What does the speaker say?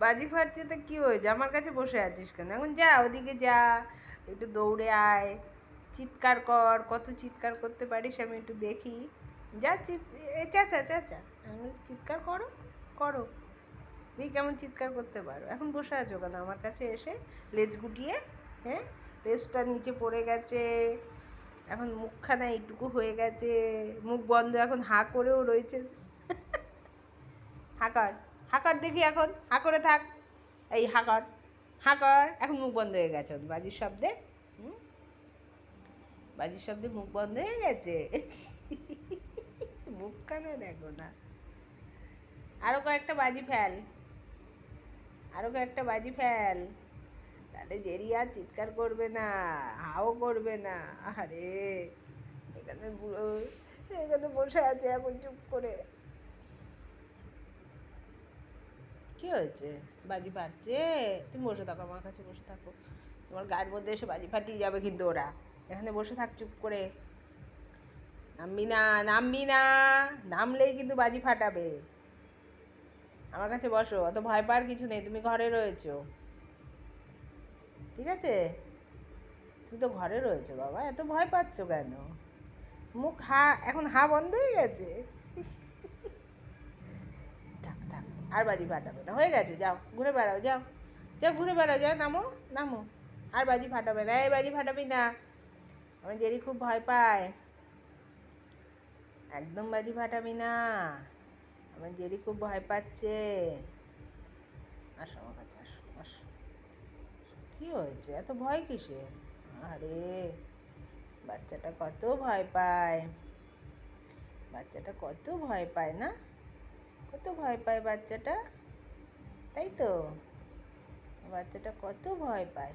বাজি ফাটছে তো কি হয়েছে? আমার কাছে বসে আছিস কেন? এখন যা, ওদিকে যা, একটু দৌড়ে আয়, চিৎকার কর, কত চিৎকার করতে পারিস আমি একটু দেখি। যা চেঁচা চেঁচা, আমি চিৎকার করো, করো, দেখি কেমন চিৎকার করতে পারো। এখন বসে আছো কেন আমার কাছে এসে লেজ গুটিয়ে? হ্যাঁ, লেজটা নিচে পড়ে গেছে, এখন মুখখানা এইটুকু হয়ে গেছে, মুখ বন্ধ, এখন হাঁ করেও রয়েছে। হাঁকর, হাঁকর দেখি, এখন হাঁ করে থাক, এই হাঁকর, হাঁকর, এখন মুখ বন্ধ হয়ে গেছে বাজির শব্দে। হুম, বাজির শব্দে মুখ বন্ধ হয়ে গেছে। মুখখানা দেখো না। আরো কয়েকটা বাজি ফেল, আরো কয়েকটা বাজি ফেল, তাহলে জেরি আর চিৎকার করবে না, হাও করবে না। আরে এখানে বুড়ো, এখানে বসে আছে এখন চুপ করে। কি হয়েছে? বাজি ফাটছে? তুমি বসে থাকো, আমার কাছে বসে থাকো, তোমার গায়ের মধ্যে এসে বাজি ফাটিয়ে যাবে কিন্তু ওরা। এখানে বসে থাক চুপ করে, নামবি না, নামবি না, নামলেই কিন্তু বাজি ফাটাবে। আমার কাছে বসো, অত ভয় পাওয়ার কিছু নেই, তুমি ঘরে রয়েছো, ঠিক আছে? তুমি তো ঘরে রয়েছো বাবা, এত ভয় পাচ্ছ কেন? মুখ হা, এখন হা বন্ধ হয়ে গেছে। থাক থাক, আর বাজি ফাটাবে না, হয়ে গেছে, যাও ঘুরে বেড়াও, যাও, যাও ঘুরে বেড়াও, যাও, নামো, নামো, আর বাজি ফাটাবে না, এই বাজি ফাটাবি না, আমার জেরি খুব ভয় পায়, একদম বাজি ফাটাবি না, আমার জেরি খুব ভয় পাচ্ছে। আসো আমার কাছে, আসো, আসো। কি হয়েছে? এত ভয় কিসের? আরে বাচ্চাটা কত ভয় পায়, বাচ্চাটা কত ভয় পায় না, কত ভয় পায় বাচ্চাটা, তাই তো, বাচ্চাটা কত ভয় পায়।